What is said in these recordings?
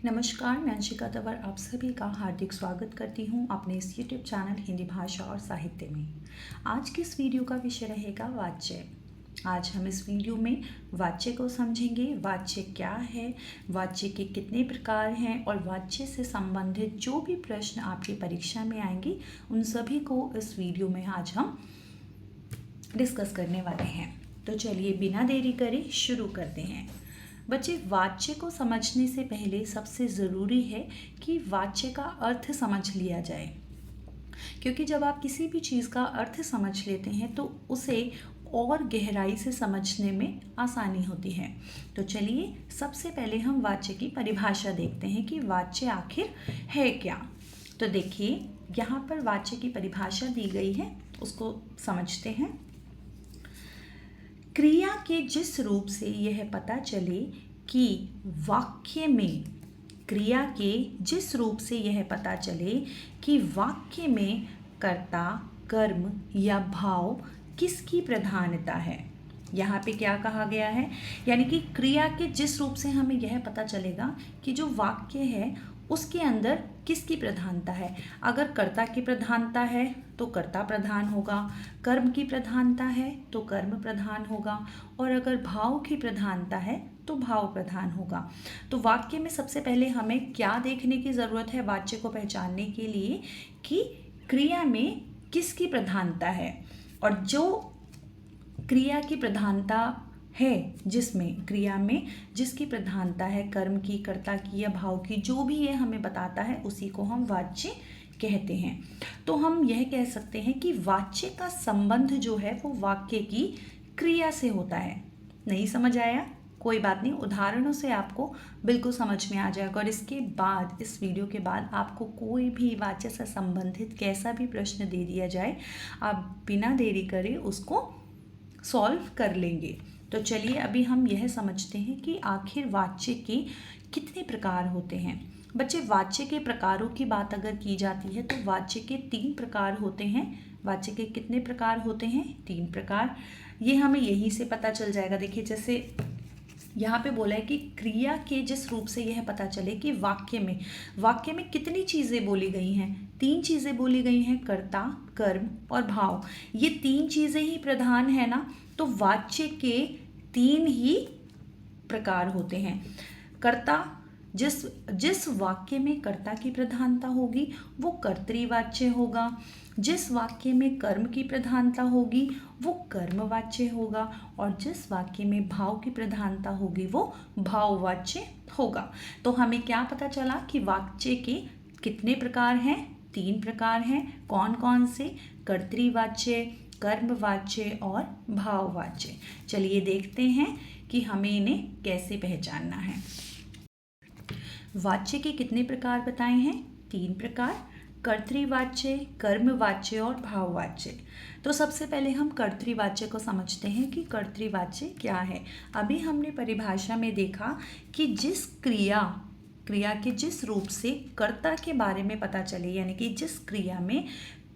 नमस्कार, मैं अंशिका तंवर आप सभी का हार्दिक स्वागत करती हूँ अपने इस यूट्यूब चैनल हिंदी भाषा और साहित्य में। आज की इस वीडियो का विषय रहेगा वाच्य। आज हम इस वीडियो में वाच्य को समझेंगे। वाच्य क्या है, वाच्य के कितने प्रकार हैं और वाच्य से संबंधित जो भी प्रश्न आपकी परीक्षा में आएंगे उन सभी को इस वीडियो में आज हम डिस्कस करने वाले हैं। तो चलिए बिना देरी करे शुरू करते हैं। बच्चे, वाच्य को समझने से पहले सबसे ज़रूरी है कि वाच्य का अर्थ समझ लिया जाए, क्योंकि जब आप किसी भी चीज़ का अर्थ समझ लेते हैं तो उसे और गहराई से समझने में आसानी होती है। तो चलिए सबसे पहले हम वाच्य की परिभाषा देखते हैं कि वाच्य आखिर है क्या। तो देखिए यहाँ पर वाच्य की परिभाषा दी गई है, उसको समझते हैं। क्रिया के जिस रूप से यह पता चले कि वाक्य में क्रिया के जिस रूप से यह पता चले कि वाक्य में कर्ता, कर्म या भाव किसकी प्रधानता है। यहाँ पे क्या कहा गया है, यानी कि क्रिया के जिस रूप से हमें यह पता चलेगा कि जो वाक्य है उसके अंदर किसकी प्रधानता है। अगर कर्ता की प्रधानता है तो कर्ता प्रधान होगा, कर्म की प्रधानता है तो कर्म प्रधान होगा, और अगर भाव की प्रधानता है तो भाव प्रधान होगा। तो वाक्य में सबसे पहले हमें क्या देखने की ज़रूरत है वाच्य को पहचानने के लिए, कि क्रिया में किसकी प्रधानता है। और जो क्रिया की प्रधानता है, जिसमें क्रिया में जिसकी प्रधानता है, कर्म की, कर्ता की या भाव की, जो भी ये हमें बताता है उसी को हम वाच्य कहते हैं। तो हम यह कह सकते हैं कि वाच्य का संबंध जो है वो वाक्य की क्रिया से होता है। नहीं समझ आया? कोई बात नहीं, उदाहरणों से आपको बिल्कुल समझ में आ जाएगा। और इसके बाद, इस वीडियो के बाद आपको कोई भी वाच्य से संबंधित कैसा भी प्रश्न दे दिया जाए, आप बिना देरी करे उसको सॉल्व कर लेंगे। तो चलिए अभी हम यह समझते हैं कि आखिर वाच्य के कितने प्रकार होते हैं। बच्चे, वाच्य के प्रकारों की बात अगर की जाती है तो वाच्य के 3 प्रकार होते हैं। वाच्य के कितने प्रकार होते हैं? 3 प्रकार। ये हमें यहीं से पता चल जाएगा। देखिए, जैसे यहाँ पे बोला है कि क्रिया के जिस रूप से यह पता चले कि वाक्य में कितनी चीज़ें बोली गई हैं। 3 चीज़ें बोली गई हैं, कर्ता, कर्म और भाव। ये 3 चीज़ें ही प्रधान है ना, तो वाच्य के 3 ही प्रकार होते हैं। कर्ता, जिस वाक्य में कर्ता की प्रधानता होगी वो कर्तृवाच्य होगा। जिस वाक्य में कर्म की प्रधानता होगी वो कर्मवाच्य होगा, और जिस वाक्य में भाव की प्रधानता होगी वो भाववाच्य होगा। तो हमें क्या पता चला कि वाच्य के कितने प्रकार हैं? 3 प्रकार हैं। कौन कौन से? कर्तृवाच्य, कर्मवाच्य और भाववाच्य। चलिए देखते हैं कि हमें इन्हें कैसे पहचानना है। वाच्य के कितने प्रकार बताए हैं? 3 प्रकार, कर्तृवाच्य, कर्मवाच्य और भाववाच्य। तो सबसे पहले हम कर्तृवाच्य को समझते हैं कि कर्तृवाच्य क्या है। अभी हमने परिभाषा में देखा कि जिस क्रिया के जिस रूप से कर्ता के बारे में पता चले, यानी कि जिस क्रिया में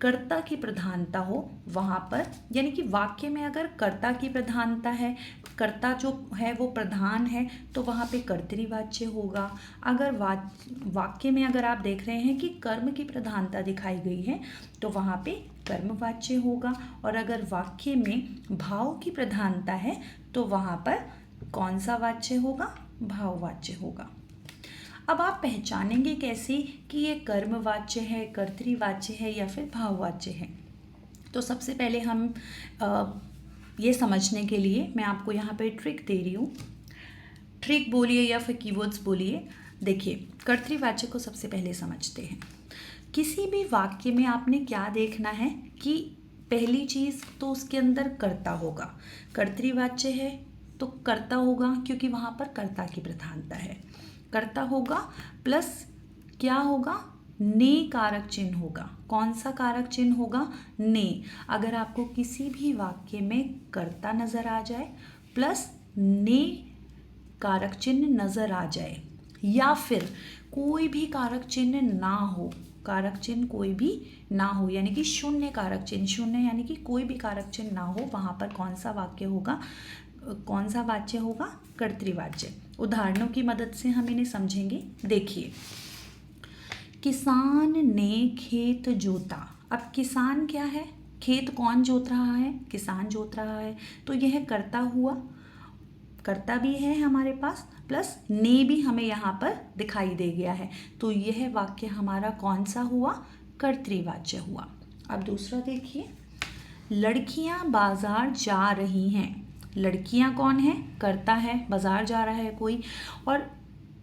कर्ता की प्रधानता हो, वहाँ पर, यानी कि वाक्य में अगर कर्ता की प्रधानता है, कर्ता जो है वो प्रधान है, तो वहाँ पे कर्तृवाच्य होगा। अगर वाक्य में अगर आप देख रहे हैं कि कर्म की प्रधानता दिखाई गई है तो वहाँ पे कर्मवाच्य होगा। और अगर वाक्य में भाव की प्रधानता है तो वहाँ पर कौन सा वाच्य होगा? भाववाच्य होगा। अब आप पहचानेंगे कैसे कि ये कर्मवाच्य है, कर्तृवाच्य है या फिर भाववाच्य है? तो सबसे पहले हम ये समझने के लिए मैं आपको यहाँ पे ट्रिक दे रही हूँ। ट्रिक बोलिए या फिर कीवर्ड्स बोलिए। देखिए, कर्तृवाच्य को सबसे पहले समझते हैं। किसी भी वाक्य में आपने क्या देखना है कि पहली चीज़ तो उसके अंदर कर्ता होगा। कर्तृवाच्य है तो कर्ता होगा, क्योंकि वहाँ पर कर्ता की प्रधानता है। कर्ता होगा प्लस क्या होगा? ने कारक चिन्ह होगा। कौन सा कारक चिन्ह होगा? ने। अगर आपको किसी भी वाक्य में कर्ता नज़र आ जाए प्लस ने कारक चिन्ह नज़र आ जाए, या फिर कोई भी कारक चिन्ह ना हो, कारक चिन्ह कोई भी ना हो, यानी कि शून्य कारक चिन्ह, शून्य यानी कि कोई भी कारक चिन्ह ना हो, वहाँ पर कौन सा वाक्य होगा? कौन सा वाच्य होगा? कर्तृवाच्य। उदाहरणों की मदद से हम इन्हें समझेंगे। देखिए, किसान ने खेत जोता। अब किसान क्या है? खेत कौन जोत रहा है? किसान जोत रहा है। तो यह करता हुआ, करता भी है हमारे पास, प्लस ने भी हमें यहाँ पर दिखाई दे गया है। तो यह वाक्य हमारा कौन सा हुआ? कर्तृवाच्य हुआ। अब दूसरा देखिए, लड़कियां बाजार जा रही हैं। लड़कियां कौन है? कर्ता है, बाजार जा रहा है कोई, और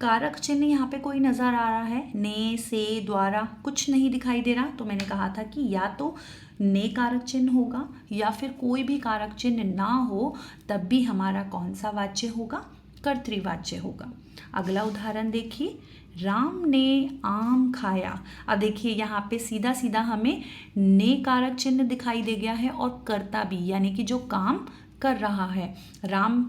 कारक चिन्ह यहाँ पे कोई नज़र आ रहा है, ने, से, द्वारा, कुछ नहीं दिखाई दे रहा। तो मैंने कहा था कि या तो ने कारक चिन्ह होगा या फिर कोई भी कारक चिन्ह ना हो, तब भी हमारा कौन सा वाच्य होगा? कर्तृवाच्य होगा। अगला उदाहरण देखिए, राम ने आम खाया। अब देखिए यहाँ पे सीधा सीधा हमें ने कारक चिन्ह दिखाई दे गया है और कर्ता भी, यानी कि जो काम कर रहा है, राम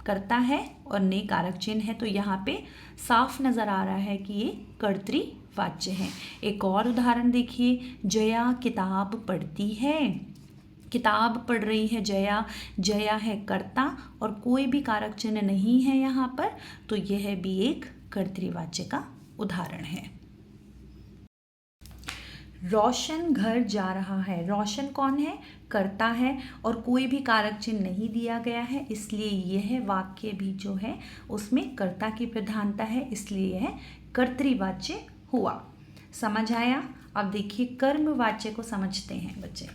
करता है और ने कारक चिन्ह है। तो यहाँ पे साफ नजर आ रहा है कि ये कर्तृवाच्य है। एक और उदाहरण देखिए, जया किताब पढ़ती है। किताब पढ़ रही है जया, जया है कर्ता और कोई भी कारक चिन्ह नहीं है यहाँ पर, तो यह भी एक कर्तृवाच्य का उदाहरण है। रोशन घर जा रहा है। रोशन कौन है? कर्ता है और कोई भी कारक चिन्ह नहीं दिया गया है, इसलिए यह वाक्य भी जो है उसमें कर्ता की प्रधानता है, इसलिए यह कर्तृवाच्य हुआ। समझ आया? अब देखिए कर्मवाच्य को समझते हैं बच्चे।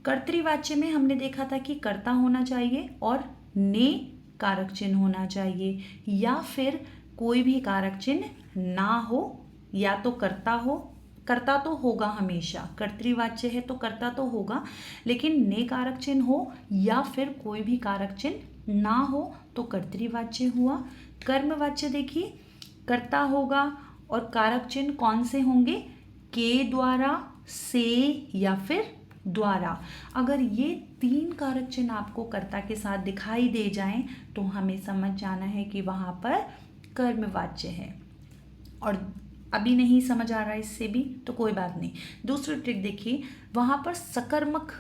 कर्तृवाच्य में हमने देखा था कि कर्ता होना चाहिए और ने कारक चिन्ह होना चाहिए, या फिर कोई भी कारक चिन्ह ना हो, या तो कर्ता हो, कर्ता तो होगा हमेशा, कर्तृवाच्य है तो कर्ता तो होगा, लेकिन ने कारक चिन्ह हो या फिर कोई भी कारक चिन्ह ना हो तो कर्तृवाच्य हुआ। कर्मवाच्य देखिए, कर्ता होगा और कारक चिन्ह कौन से होंगे? के द्वारा, से या फिर द्वारा। अगर ये तीन कारक चिन्ह आपको कर्ता के साथ दिखाई दे जाएं तो हमें समझ जाना है कि वहाँ पर कर्मवाच्य है। और अभी नहीं समझ आ रहा है इससे भी तो कोई बात नहीं, दूसरी ट्रिक देखिए, वहाँ पर सकर्मक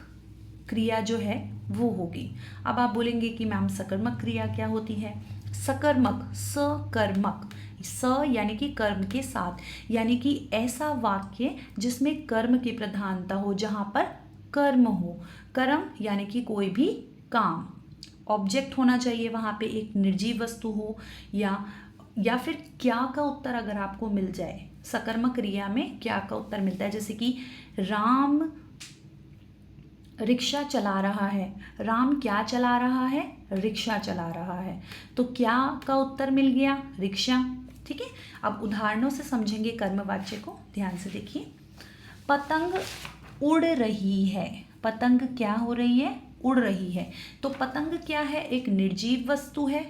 क्रिया जो है वो होगी। अब आप बोलेंगे कि मैम सकर्मक क्रिया क्या होती है? सकर्मक, सकर्मक, स यानी कि कर्म के साथ, यानी कि ऐसा वाक्य जिसमें कर्म की प्रधानता हो, जहाँ पर कर्म हो, कर्म यानी कि कोई भी काम, ऑब्जेक्ट होना चाहिए वहाँ पे, एक निर्जीव वस्तु हो, या फिर क्या का उत्तर अगर आपको मिल जाए, सकर्मक क्रिया में क्या का उत्तर मिलता है, जैसे कि राम रिक्शा चला रहा है। राम क्या चला रहा है? रिक्शा चला रहा है। तो क्या का उत्तर मिल गया? रिक्शा। ठीक है, अब उदाहरणों से समझेंगे कर्मवाच्य को, ध्यान से देखिए। पतंग उड़ रही है। पतंग क्या हो रही है? उड़ रही है। तो पतंग क्या है? एक निर्जीव वस्तु है,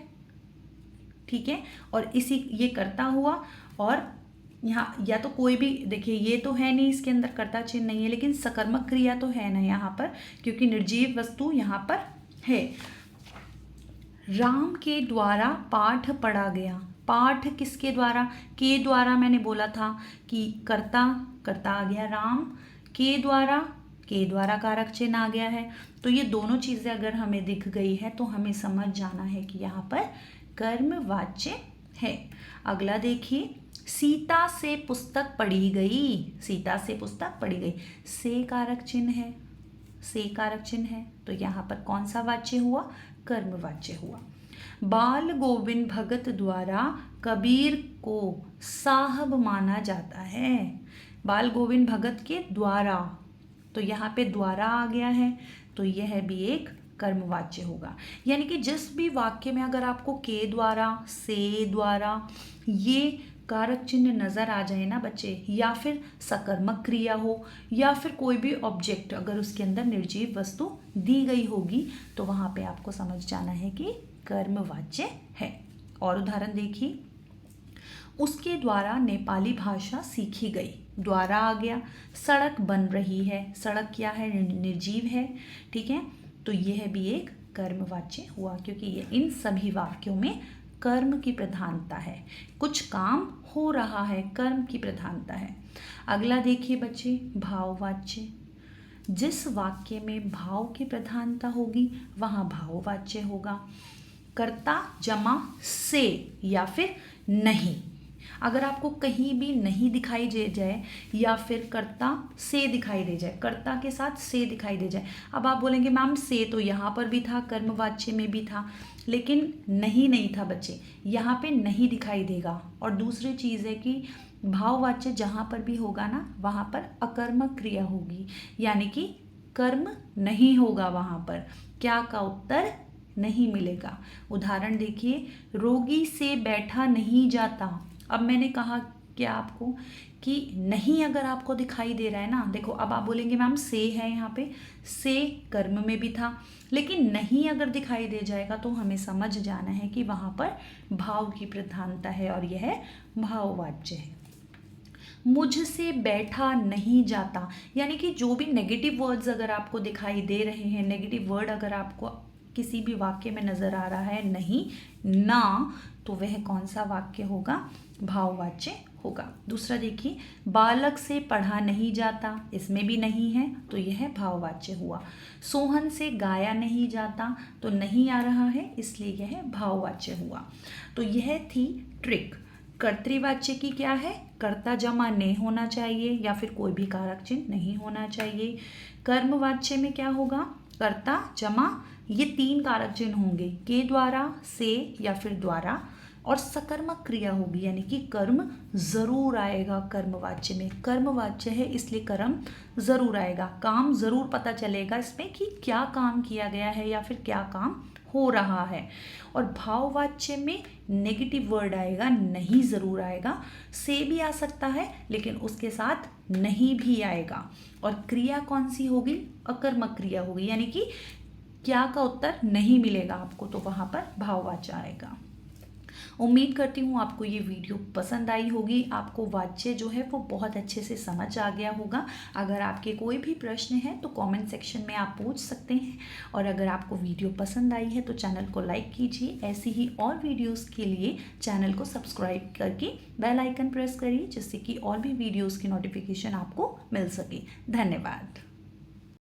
ठीक है, और इसी ये कर्ता हुआ, और यहाँ या तो कोई भी, देखिए ये तो है नहीं, इसके अंदर कर्ता चिन्ह नहीं है, लेकिन सकर्मक क्रिया तो है ना यहाँ पर, क्योंकि निर्जीव वस्तु यहाँ पर है। राम के द्वारा पाठ पढ़ा गया। पाठ किसके द्वारा? के द्वारा। मैंने बोला था कि कर्ता आ गया राम, के द्वारा कारक चिन्ह आ गया है। तो ये दोनों चीज़ें अगर हमें दिख गई है तो हमें समझ जाना है कि यहाँ पर कर्मवाच्य है। अगला देखिए, सीता से पुस्तक पढ़ी गई। सीता से पुस्तक पढ़ी गई, से कारक चिन्ह है, से कारक चिन्ह है, तो यहाँ पर कौन सा वाच्य हुआ? कर्मवाच्य हुआ। बाल गोविंद भगत द्वारा कबीर को साहब माना जाता है। बाल गोविंद भगत के द्वारा, तो यहाँ पे द्वारा आ गया है, तो यह भी एक कर्मवाच्य होगा। यानी कि जिस भी वाक्य में अगर आपको के द्वारा, से द्वारा ये कारक चिन्ह नज़र आ जाए ना बच्चे, या फिर सकर्मक क्रिया हो, या फिर कोई भी ऑब्जेक्ट अगर उसके अंदर निर्जीव वस्तु दी गई होगी, तो वहाँ पे आपको समझ जाना है कि कर्मवाच्य है। और उदाहरण देखिए, उसके द्वारा नेपाली भाषा सीखी गई। द्वारा आ गया। सड़क बन रही है, सड़क क्या है? निर्जीव है, ठीक है, तो यह भी एक कर्मवाच्य हुआ, क्योंकि ये इन सभी वाक्यों में कर्म की प्रधानता है, कुछ काम हो रहा है, कर्म की प्रधानता है। अगला देखिए बच्चे, भाववाच्य। जिस वाक्य में भाव की प्रधानता होगी वहाँ भाववाच्य होगा। कर्ता जमा से या फिर नहीं। अगर आपको कहीं भी नहीं दिखाई दे जाए या फिर कर्ता से दिखाई दे जाए, कर्ता के साथ से दिखाई दे जाए, अब आप बोलेंगे मैम से तो यहाँ पर भी था, कर्मवाच्य में भी था, लेकिन नहीं था बच्चे, यहाँ पे नहीं दिखाई देगा। और दूसरी चीज़ है कि भाववाच्य जहाँ पर भी होगा ना वहाँ पर अकर्मक क्रिया होगी, यानी कि कर्म नहीं होगा वहाँ पर। क्या का उत्तर नहीं मिलेगा। उदाहरण देखिए, रोगी से बैठा नहीं जाता। अब मैंने कहा क्या आपको कि नहीं अगर आपको दिखाई दे रहा है ना, देखो अब आप बोलेंगे मैम से है, यहाँ पे से कर्म में भी था, लेकिन नहीं अगर दिखाई दे जाएगा तो हमें समझ जाना है कि वहाँ पर भाव की प्रधानता है और यह भाववाच्य है। मुझसे बैठा नहीं जाता, यानी कि जो भी नेगेटिव वर्ड्स अगर आपको दिखाई दे रहे हैं, नेगेटिव वर्ड अगर आपको किसी भी वाक्य में नजर आ रहा है, नहीं, ना, तो वह कौन सा वाक्य होगा, भाववाच्य होगा। दूसरा देखिए, बालक से पढ़ा नहीं जाता, इसमें भी नहीं है तो यह भाववाच्य हुआ। सोहन से गाया नहीं जाता, तो नहीं आ रहा है इसलिए यह भाववाच्य हुआ। तो यह थी ट्रिक। कर्तृवाच्य की क्या है, कर्ता जमा ने होना चाहिए या फिर कोई भी कारक चिन्ह नहीं होना चाहिए। कर्मवाच्य में क्या होगा, कर्ता जमा ये 3 कारक चिन्ह होंगे, के द्वारा, से या फिर द्वारा, और सकर्मक क्रिया होगी, यानी कि कर्म जरूर आएगा कर्मवाच्य में। कर्मवाच्य है इसलिए कर्म जरूर आएगा, काम जरूर पता चलेगा इसमें कि क्या काम किया गया है या फिर क्या काम हो रहा है। और भाववाच्य में नेगेटिव वर्ड आएगा, नहीं जरूर आएगा, से भी आ सकता है लेकिन उसके साथ नहीं भी आएगा। और क्रिया कौन सी होगी, अकर्मक क्रिया होगी, यानी कि क्या का उत्तर नहीं मिलेगा आपको, तो वहां पर भाववाच्य आएगा। उम्मीद करती हूँ आपको ये वीडियो पसंद आई होगी, आपको वाच्य जो है वो बहुत अच्छे से समझ आ गया होगा। अगर आपके कोई भी प्रश्न है तो कमेंट सेक्शन में आप पूछ सकते हैं, और अगर आपको वीडियो पसंद आई है तो चैनल को लाइक कीजिए। ऐसी ही और वीडियोस के लिए चैनल को सब्सक्राइब करके बेल आइकन प्रेस करिए, जिससे कि और भी वीडियोस की नोटिफिकेशन आपको मिल सके। धन्यवाद।